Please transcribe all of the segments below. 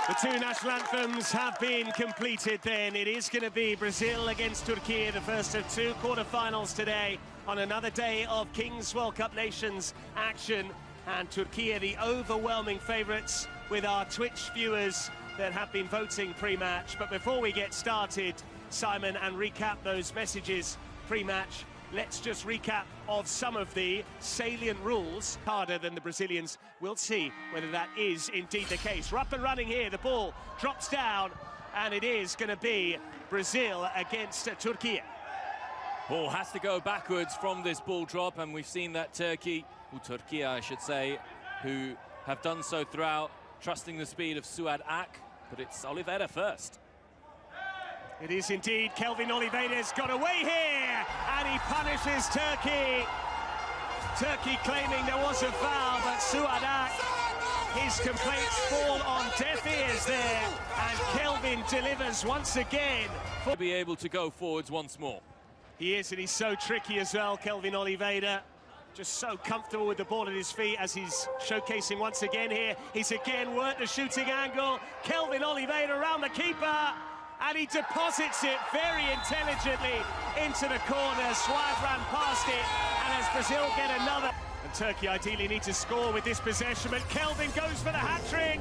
The two national anthems have been completed then. It is going to be Brazil against Turkey, the first of two quarter-finals today on another day of Kings World Cup Nations action. And Turkey, the overwhelming favourites with our Twitch viewers that have been voting pre-match. But before we get started, Simon, and recap those messages pre-match, let's just recap of some of the salient rules. Harder than the Brazilians. We'll see whether that is indeed the case. We're up and running here. The ball drops down, and it is going to be Brazil against Turkey. Ball has to go backwards from this ball drop, and we've seen that Turkey, or Turkiye I should say, who have done so throughout, trusting the speed of Suad Ak, but it's Oliveira first. It is indeed. Kelvin Oliveira's got away here, and he punishes Turkey. Turkey claiming there was a foul, but Suad Ak, his complaints fall on deaf ears there, and Kelvin delivers once again. To be able to go forwards once more. He is, and he's so tricky as well, Kelvin Oliveira. Just so comfortable with the ball at his feet, as he's showcasing once again here. He's again worked the shooting angle. Kelvin Oliveira around the keeper, and he deposits it very intelligently into the corner. Suad ran past it, and as Brazil get another. And Turkey ideally need to score with this possession, but Kelvin goes for the hat-trick,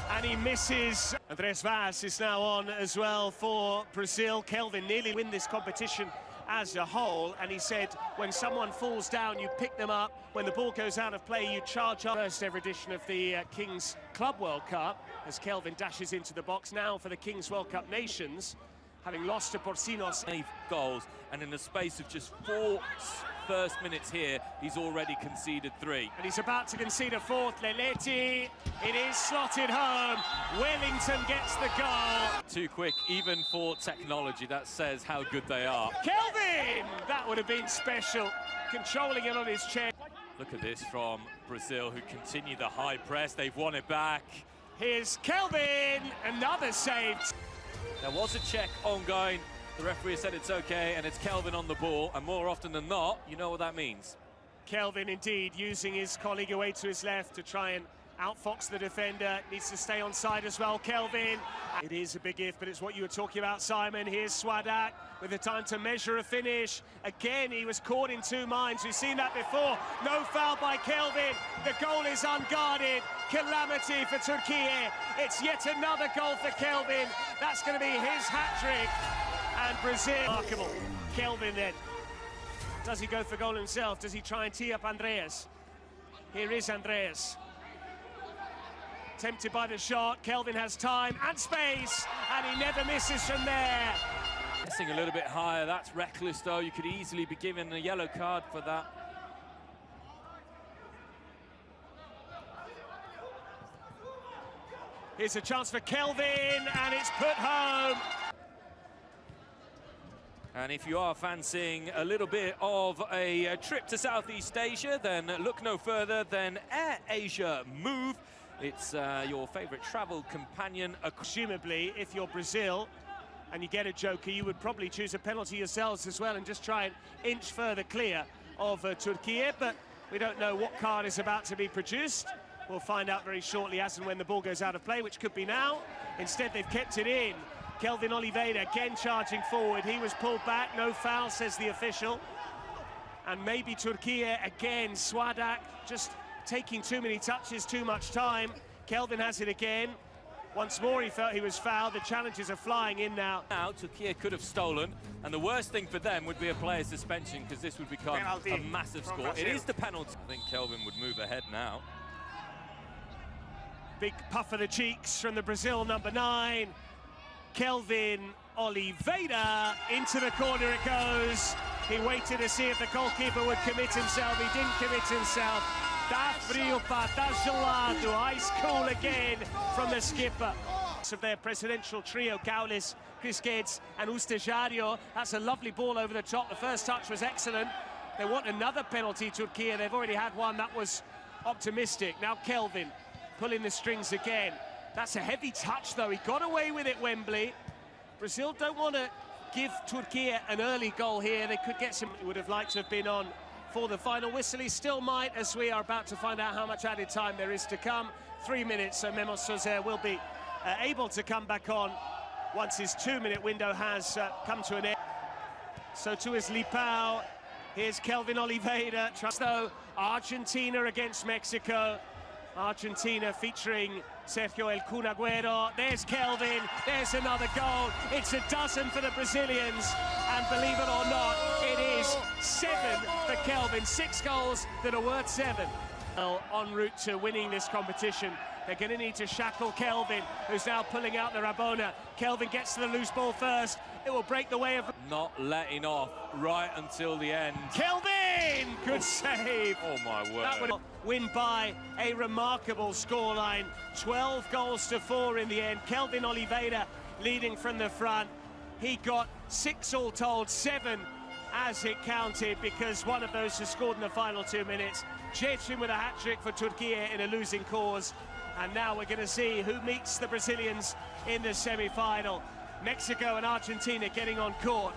and he misses. Andrés Vaz is now on as well for Brazil. Kelvin nearly win this competition as a whole, and he said when someone falls down, you pick them up. When the ball goes out of play, you charge up. First ever edition of the Kings Club World Cup, as Kelvin dashes into the box now for the Kings World Cup Nations, having lost to Porcinos. 5 goals, and in the space of just 4 first minutes here, he's already conceded 3. And he's about to concede a fourth. Leleti, it is slotted home. Wellington gets the goal. Too quick, even for technology. That says how good they are. Kelvin! That would have been special. Controlling it on his chest. Look at this from Brazil, who continue the high press. They've won it back. Here's Kelvin, another save. There was a check ongoing. The referee said it's okay, and it's Kelvin on the ball, and more often than not, you know what that means. Kelvin indeed using his colleague away to his left to try and outfox the defender. Needs to stay on side as well, Kelvin. It is a big if, but it's what you were talking about, Simon. Here's Suad Ak with the time to measure a finish. Again, he was caught in two minds. We've seen that before. No foul by Kelvin. The goal is unguarded. Calamity for Turkiye. It's yet another goal for Kelvin. That's going to be his hat-trick. And Brazil, remarkable. Kelvin then. Does he go for goal himself? Does he try and tee up Andreas? Here is Andreas. Tempted by the shot. Kelvin has time and space, and he never misses from there. Pressing a little bit higher. That's reckless, though. You could easily be given a yellow card for that. Here's a chance for Kelvin, and it's put home. And if you are fancying a little bit of a trip to Southeast Asia, then look no further than Air Asia Move. It's your favourite travel companion. Presumably, if you're Brazil and you get a joker, you would probably choose a penalty yourselves as well and just try and inch further clear of Turkiye, but we don't know what card is about to be produced. We'll find out very shortly as and when the ball goes out of play, which could be now. Instead, they've kept it in. Kelvin Oliveira again charging forward. He was pulled back. No foul, says the official. And maybe Turkiye again. Suad Ak just taking too many touches, too much time. Kelvin has it again. Once more he felt he was fouled. The challenges are flying in now. Now Turkiye could have stolen, and the worst thing for them would be a player suspension, because this would become penalty a massive score. It is the penalty. I think Kelvin would move ahead now. Big puff of the cheeks from the Brazil number 9. Kelvin Oliveira, into the corner it goes. He waited to see if the goalkeeper would commit himself. He didn't commit himself. Tá frio, pá, tá gelado. Ice cool again from the skipper. Of their presidential trio, Gaules, Crisquets and Ustajario. That's a lovely ball over the top. The first touch was excellent. They want another penalty, Turkiye. They've already had one. That was optimistic. Now Kelvin pulling the strings again. That's a heavy touch, though. He got away with it, Wembley. Brazil don't want to give Turkiye an early goal here. They could get some. He would have liked to have been on for the final whistle. He still might, as we are about to find out how much added time there is to come. 3 minutes, so Memo Sozer will be able to come back on once his 2-minute window has come to an end. So to his Lipao, here's Kelvin Oliveira. Though Argentina against Mexico. Argentina featuring Sergio El Kun Agüero. There's Kelvin, there's another goal. It's a dozen for the Brazilians, and believe it or not, it is 7 for Kelvin. 6 goals that are worth 7. Well, en route to winning this competition, they're going to need to shackle Kelvin, who's now pulling out the Rabona. Kelvin gets to the loose ball first. It will break the way of... Not letting off right until the end. Kelvin! Good save. Oh, my word. That would win by a remarkable scoreline. 12 goals to 4 in the end. Kelvin Oliveira leading from the front. He got 6 all told, 7 as it counted, because one of those has scored in the final 2 minutes. Jetrin with a hat-trick for Turkiye in a losing cause. And now we're going to see who meets the Brazilians in the semi-final. Mexico and Argentina getting on court.